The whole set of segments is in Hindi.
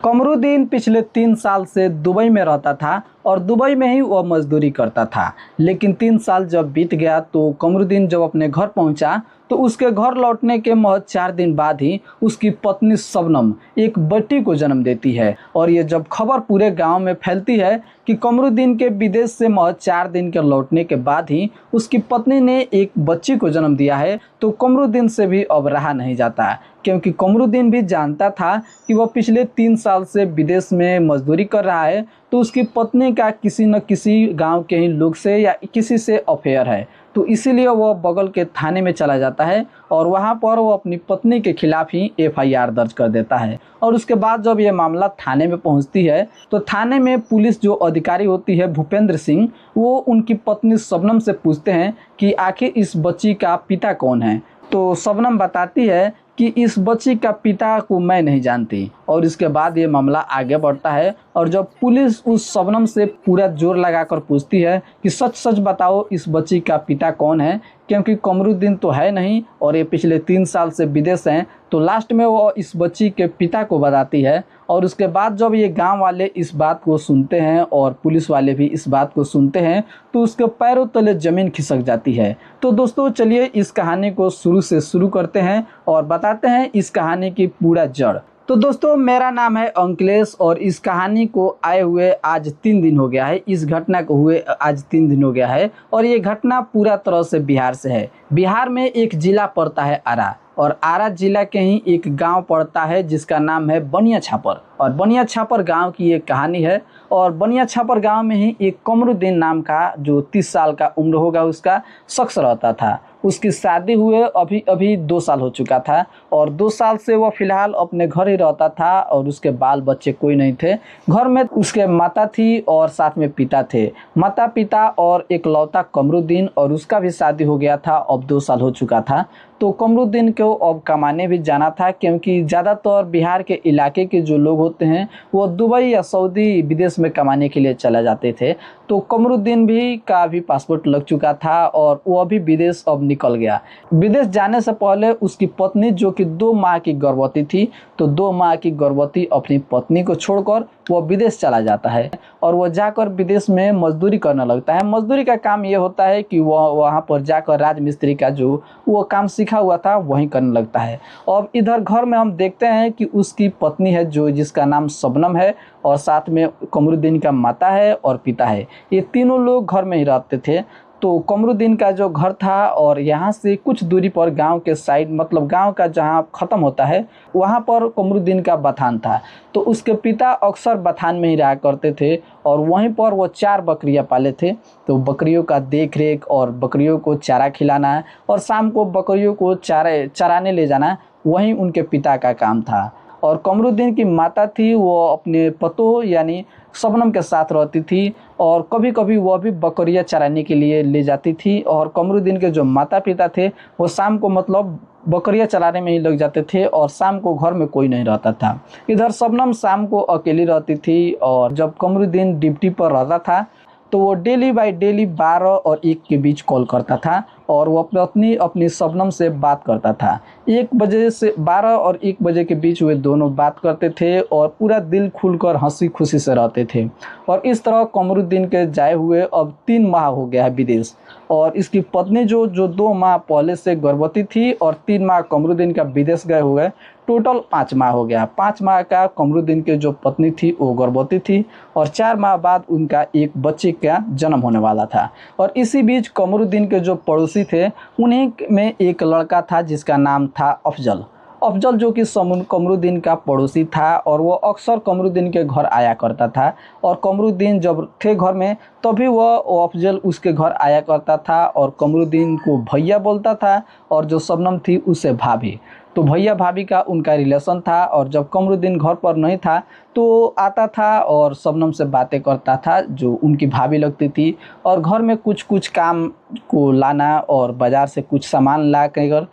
कमरुद्दीन पिछले 3 साल से दुबई में रहता था और दुबई में ही वह मजदूरी करता था। लेकिन 3 साल जब बीत गया तो कमरुद्दीन जब अपने घर पहुंचा तो उसके घर लौटने के महज 4 दिन बाद ही उसकी पत्नी शबनम एक बेटी को जन्म देती है। और ये जब खबर पूरे गांव में फैलती है कि कमरुद्दीन के विदेश से महज 4 दिन के लौटने के बाद ही उसकी पत्नी ने एक बच्ची को जन्म दिया है, तो कमरुद्दीन से भी अब रहा नहीं जाता। क्योंकि कमरुद्दीन भी जानता था कि वह पिछले 3 साल से विदेश में मजदूरी कर रहा है, तो उसकी पत्नी का किसी न किसी गांव के ही लोग से या किसी से अफेयर है। तो इसीलिए वह बगल के थाने में चला जाता है और वहां पर वो अपनी पत्नी के खिलाफ ही एफआईआर दर्ज कर देता है। और उसके बाद जब ये मामला थाने में पहुंचती है तो थाने में पुलिस जो अधिकारी होती है भूपेंद्र सिंह, वो उनकी पत्नी शबनम से पूछते हैं कि आखिर इस बच्ची का पिता कौन है। तो शबनम बताती है कि इस बच्ची का पिता को मैं नहीं जानती। और इसके बाद ये मामला आगे बढ़ता है और जब पुलिस उस शबनम से पूरा जोर लगाकर पूछती है कि सच सच बताओ इस बच्ची का पिता कौन है, क्योंकि कमरुद्दीन तो है नहीं और ये पिछले 3 साल से विदेश हैं, तो लास्ट में वो इस बच्ची के पिता को बताती है। और उसके बाद जब ये गांव वाले इस बात को सुनते हैं और पुलिस वाले भी इस बात को सुनते हैं तो उसके पैरों तले ज़मीन खिसक जाती है। तो दोस्तों चलिए इस कहानी को शुरू से शुरू करते हैं और बताते हैं इस कहानी की पूरा जड़। तो दोस्तों मेरा नाम है अंकलेश और इस कहानी को आए हुए आज 3 दिन हो गया है। इस घटना को हुए आज 3 दिन हो गया है और ये घटना पूरा तरह से बिहार से है। बिहार में एक जिला पड़ता है आरा और आरा जिला के ही एक गांव पड़ता है जिसका नाम है बनिया छापर। और बनिया छापर गांव की एक कहानी है। और बनिया छापर गांव में ही एक कमरुद्दीन नाम का जो 30 साल का उम्र होगा उसका शख्स रहता था। उसकी शादी हुए अभी 2 साल हो चुका था और 2 साल से वह फिलहाल अपने घर ही रहता था और उसके बाल बच्चे कोई नहीं थे। घर में उसके माता थी और साथ में पिता थे। माता पिता और एक लौता कमरुद्दीन, और उसका भी शादी हो गया था, अब 2 साल हो चुका था। तो कमरुद्दीन को अब कमाने भी जाना था, क्योंकि ज़्यादातर बिहार के इलाके के जो लोग होते हैं वो दुबई या सऊदी विदेश में कमाने के लिए चला जाते थे। तो कमरुद्दीन भी का भी पासपोर्ट लग चुका था और वो अभी विदेश अब निकल गया। विदेश जाने से पहले उसकी पत्नी जो कि 2 माह की गर्भवती थी, तो 2 माह की गर्भवती अपनी पत्नी को छोड़कर वो विदेश चला जाता है और वो जाकर विदेश में मजदूरी करने लगता है। मजदूरी का काम ये होता है कि वह वहाँ पर जाकर राजमिस्त्री का जो वो काम सीखा हुआ था वही करने लगता है। अब इधर घर में हम देखते हैं कि उसकी पत्नी है जो जिसका नाम शबनम है और साथ में कमरुद्दीन का माता है और पिता है। ये तीनों लोग घर में ही रहते थे। तो कमरुद्दीन का जो घर था और यहाँ से कुछ दूरी पर गांव के साइड, मतलब गांव का जहाँ ख़त्म होता है वहाँ पर कमरुद्दीन का बथान था। तो उसके पिता अक्सर बथान में ही रहा करते थे और वहीं पर वो 4 बकरियां पाले थे। तो बकरियों का देख रेख और बकरियों को चारा खिलाना और शाम को बकरियों को चराने ले जाना वहीं उनके पिता का काम था। और कमरुद्दीन की माता थी वो अपने पतों यानी शबनम के साथ रहती थी और कभी कभी वह भी बकरियां चराने के लिए ले जाती थी। और कमरुद्दीन के जो माता पिता थे वो शाम को मतलब बकरियां चराने में ही लग जाते थे और शाम को घर में कोई नहीं रहता था। इधर शबनम शाम को अकेली रहती थी और जब कमरुद्दीन ड्यूटी पर रहता था तो वो डेली बाय डेली 12 और 1 के बीच कॉल करता था और वो अपनी शबनम से बात करता था। 1 बजे से 12 और 1 बजे के बीच वे दोनों बात करते थे और पूरा दिल खुलकर हंसी खुशी से रहते थे। और इस तरह कमरुद्दीन के जाए हुए अब 3 माह हो गया है विदेश। और इसकी पत्नी जो 2 माह पहले से गर्भवती थी और 3 माह कमरुद्दीन का विदेश गए हुए, टोटल 5 माह हो गया। 5 माह का कमरुद्दीन की जो पत्नी थी वो गर्भवती थी और 4 माह बाद उनका एक बच्चे का जन्म होने वाला था। और इसी बीच कमरुद्दीन के जो पड़ोसी थे उन्हीं में एक लड़का था जिसका नाम था अफजल। अफजल जो कि कमरुद्दीन का पड़ोसी था और वो अक्सर कमरुद्दीन के घर आया करता था। और कमरुद्दीन जब थे घर में तभी वह अफजल उसके घर आया करता था और कमरुद्दीन को भैया बोलता था और जो शबनम थी उसे भाभी। तो भैया भाभी का उनका रिलेशन था। और जब कमरुद्दीन घर पर नहीं था तो आता था और शबनम से बातें करता था जो उनकी भाभी लगती थी। और घर में कुछ कुछ काम को लाना और बाज़ार से कुछ सामान ला कर,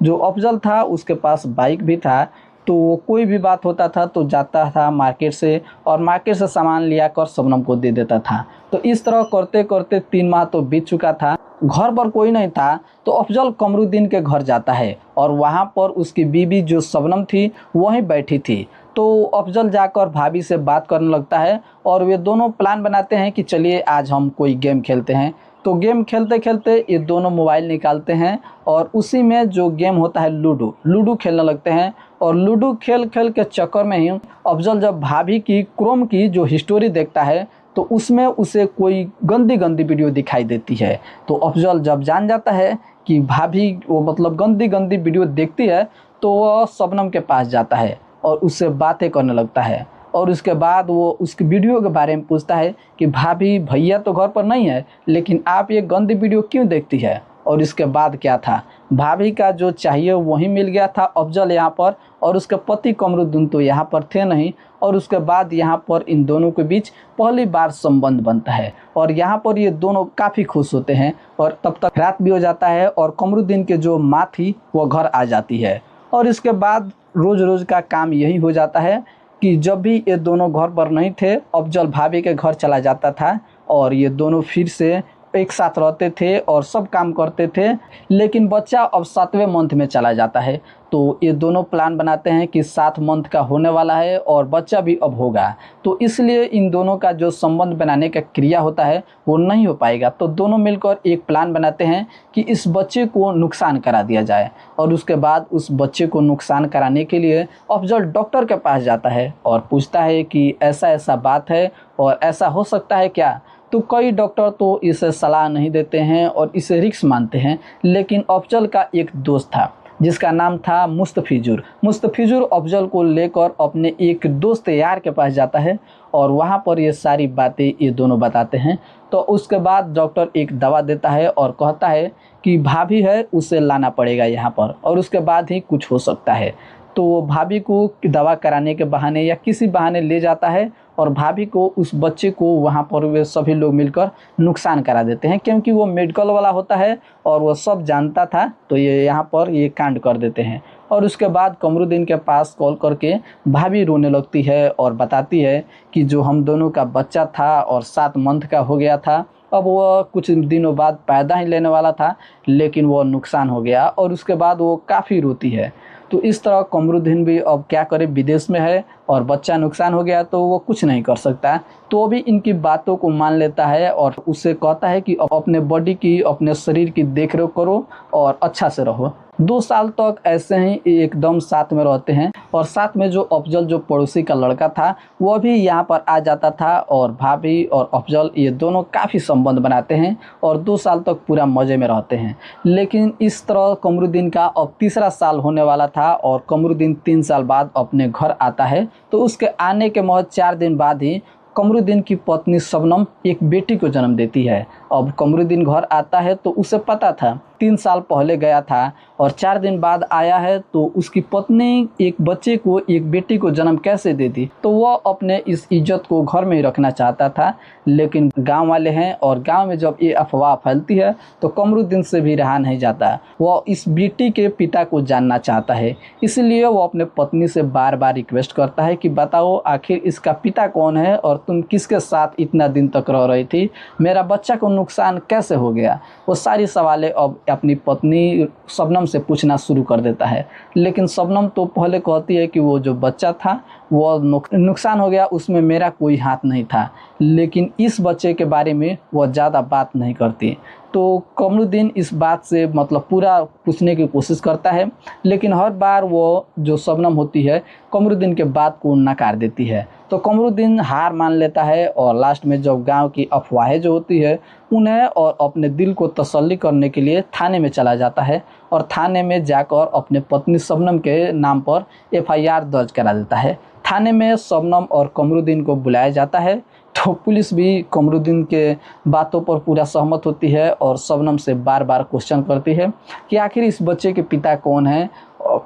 जो अफजल था उसके पास बाइक भी था, तो वो कोई भी बात होता था तो जाता था मार्केट से और मार्केट से सामान लिया कर शबनम को दे देता था। तो इस तरह करते करते 3 माह तो बीत चुका था। घर पर कोई नहीं था तो अफजल कमरुद्दीन के घर जाता है और वहाँ पर उसकी बीवी जो शबनम थी वहीं बैठी थी। तो अफजल जाकर भाभी से बात करने लगता है और वे दोनों प्लान बनाते हैं कि चलिए आज हम कोई गेम खेलते हैं। तो गेम खेलते खेलते ये दोनों मोबाइल निकालते हैं और उसी में जो गेम होता है लूडो खेलने लगते हैं। और लूडो खेल खेल के चक्कर में ही अफजल जब भाभी की क्रोम की जो हिस्टोरी देखता है तो उसमें उसे कोई गंदी गंदी वीडियो दिखाई देती है। तो अफजल जब जान जाता है कि भाभी वो मतलब गंदी गंदी वीडियो देखती है तो वह शबनम के पास जाता है और उससे बातें करने लगता है। और उसके बाद वो उसकी वीडियो के बारे में पूछता है कि भाभी भैया तो घर पर नहीं है लेकिन आप ये गंदी वीडियो क्यों देखती है। और इसके बाद क्या था, भाभी का जो चाहिए वही मिल गया था अफजल यहाँ पर, और उसके पति कमरुद्दीन तो यहाँ पर थे नहीं। और उसके बाद यहाँ पर इन दोनों के बीच पहली बार संबंध बनता है और यहाँ पर ये दोनों काफ़ी खुश होते हैं। और तब तक रात भी हो जाता है और कमरुद्दीन के जो माँ थी वो घर आ जाती है। और इसके बाद रोज़ रोज़ का काम यही हो जाता है कि जब भी ये दोनों घर पर नहीं थे अफजल भाभी के घर चला जाता था और ये दोनों फिर से एक साथ रहते थे और सब काम करते थे। लेकिन बच्चा अब 7वें मंथ में चला जाता है तो ये दोनों प्लान बनाते हैं कि 7 मंथ का होने वाला है और बच्चा भी अब होगा। तो इसलिए इन दोनों का जो संबंध बनाने का क्रिया होता है वो नहीं हो पाएगा। तो दोनों मिलकर एक प्लान बनाते हैं कि इस बच्चे को नुकसान करा दिया जाए। और उसके बाद उस बच्चे को नुकसान कराने के लिए अफजल डॉक्टर के पास जाता है और पूछता है कि ऐसा ऐसा बात है और ऐसा हो सकता है क्या। तो कई डॉक्टर तो इसे सलाह नहीं देते हैं और इसे रिस्क मानते हैं। लेकिन अफजल का एक दोस्त था जिसका नाम था मुस्तफिजुर अफजल को लेकर अपने एक दोस्त यार के पास जाता है और वहाँ पर ये सारी बातें ये दोनों बताते हैं। तो उसके बाद डॉक्टर एक दवा देता है और कहता है कि भाभी है उसे लाना पड़ेगा यहाँ पर और उसके बाद ही कुछ हो सकता है। तो वो भाभी को दवा कराने के बहाने या किसी बहाने ले जाता है और भाभी को उस बच्चे को वहाँ पर वे सभी लोग मिलकर नुकसान करा देते हैं क्योंकि वो मेडिकल वाला होता है और वो सब जानता था। तो ये यहाँ पर ये कांड कर देते हैं। और उसके बाद कमरुद्दीन के पास कॉल करके भाभी रोने लगती है और बताती है कि जो हम दोनों का बच्चा था और 7 मंथ का हो गया था, अब वह कुछ दिनों बाद पैदा ही लेने वाला था लेकिन वो नुकसान हो गया। और उसके बाद वो काफ़ी रोती है। तो इस तरह कमरुद्दीन भी अब क्या करे, विदेश में है और बच्चा नुकसान हो गया तो वो कुछ नहीं कर सकता। तो भी इनकी बातों को मान लेता है और उससे कहता है कि अपने बॉडी की अपने शरीर की देखरेख करो और अच्छा से रहो। 2 साल तक ऐसे ही एकदम साथ में रहते हैं। और साथ में जो अफजल जो पड़ोसी का लड़का था वह भी यहाँ पर आ जाता था और भाभी और अफजल ये दोनों काफ़ी संबंध बनाते हैं और 2 साल तक पूरा मज़े में रहते हैं। लेकिन इस तरह कमरुद्दीन का अब 3रा साल होने वाला था और कमरुद्दीन 3 साल बाद अपने घर आता है। तो उसके आने के महज 4 दिन बाद ही कमरुद्दीन की पत्नी शबनम एक बेटी को जन्म देती है। अब कमरुद्दीन घर आता है तो उसे पता था 3 साल पहले गया था और 4 दिन बाद आया है तो उसकी पत्नी एक बच्चे को एक बेटी को जन्म कैसे दे दी। तो वह अपने इस इज्जत को घर में ही रखना चाहता था। लेकिन गांव वाले हैं और गांव में जब ये अफवाह फैलती है तो कमरुद्दीन से भी रहा नहीं जाता। वह इस बेटी के पिता को जानना चाहता है। इसलिए वो अपने पत्नी से बार बार रिक्वेस्ट करता है कि बताओ आखिर इसका पिता कौन है और तुम किसके साथ इतना दिन तक रह रही थी, मेरा बच्चा को नुकसान कैसे हो गया। वो सारी सवालें अब अपनी पत्नी शबनम से पूछना शुरू कर देता है। लेकिन शबनम तो पहले कहती है कि वो जो बच्चा था वो नुकसान हो गया, उसमें मेरा कोई हाथ नहीं था। लेकिन इस बच्चे के बारे में वो ज़्यादा बात नहीं करती। तो कमरुद्दीन इस बात से मतलब पूरा पूछने की कोशिश करता है लेकिन हर बार वो जो शबनम होती है कमरुद्दीन के बात को नकार देती है। तो कमरुद्दीन हार मान लेता है और लास्ट में जब गांव की अफवाहें जो होती है उन्हें और अपने दिल को तसल्ली करने के लिए थाने में चला जाता है और थाने में जाकर अपने पत्नी शबनम के नाम पर FIR दर्ज करा देता है। थाने में शबनम और कमरुद्दीन को बुलाया जाता है तो पुलिस भी कमरुद्दीन के बातों पर पूरा सहमत होती है और शबनम से बार बार क्वेश्चन करती है कि आखिर इस बच्चे के पिता कौन है।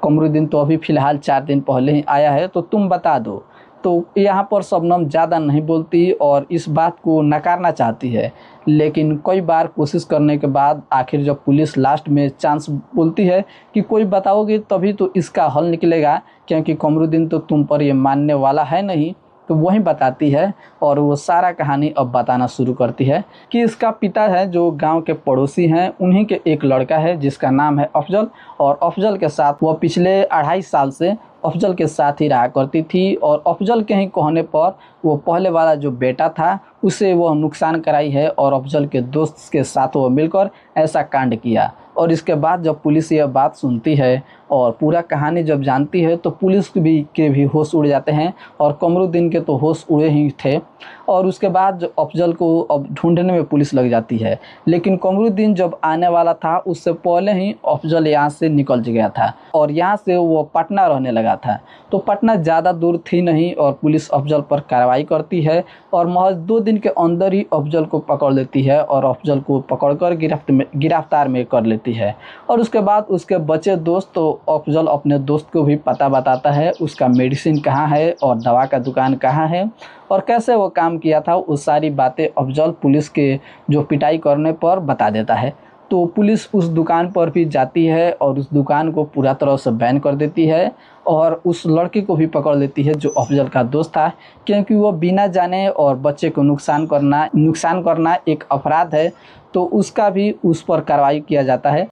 कमरुद्दीन तो अभी फ़िलहाल 4 दिन पहले ही आया है तो तुम बता दो। तो यहाँ पर शबनम ज़्यादा नहीं बोलती और इस बात को नकारना चाहती है। लेकिन कई बार कोशिश करने के बाद आखिर जब पुलिस लास्ट में चांस बोलती है कि कोई बताओगे तभी तो इसका हल निकलेगा क्योंकि कमरुद्दीन तो तुम पर ये मानने वाला है नहीं, तो वही बताती है और वो सारा कहानी अब बताना शुरू करती है कि इसका पिता है जो गांव के पड़ोसी हैं, उन्हीं के एक लड़का है जिसका नाम है अफजल और अफजल के साथ वो पिछले 2.5 साल से अफजल के साथ ही रहा करती थी और अफजल के ही कहने पर वो पहले वाला जो बेटा था उसे वह नुकसान कराई है और अफजल के दोस्त के साथ वो मिलकर ऐसा कांड किया। और इसके बाद जब पुलिस यह बात सुनती है और पूरा कहानी जब जानती है तो पुलिस के भी होश उड़ जाते हैं और कमरुद्दीन के तो होश उड़े ही थे। और उसके बाद जो अफजल को अब ढूंढने में पुलिस लग जाती है, लेकिन कमरुद्दीन जब आने वाला था उससे पहले ही अफजल यहाँ से निकल गया था और यहाँ से वो पटना रहने लगा था। तो पटना ज़्यादा दूर थी नहीं और पुलिस अफजल पर कार्रवाई करती है और महज 2 दिन के अंदर ही अफजल को पकड़ लेती है और अफजल को पकड़कर गिरफ्तार में कर लेती है। और उसके बाद उसके बचे दोस्त, तो अफजल अपने दोस्त को भी पता बताता है उसका मेडिसिन कहाँ है और दवा का दुकान कहाँ है और कैसे वो काम किया था। वो सारी बातें अफजल पुलिस के जो पिटाई करने पर बता देता है। तो पुलिस उस दुकान पर भी जाती है और उस दुकान को पूरा तरह से बैन कर देती है और उस लड़के को भी पकड़ लेती है जो अफजल का दोस्त था, क्योंकि वो बिना जाने और बच्चे को नुकसान करना एक अपराध है। तो उसका भी उस पर कार्रवाई किया जाता है।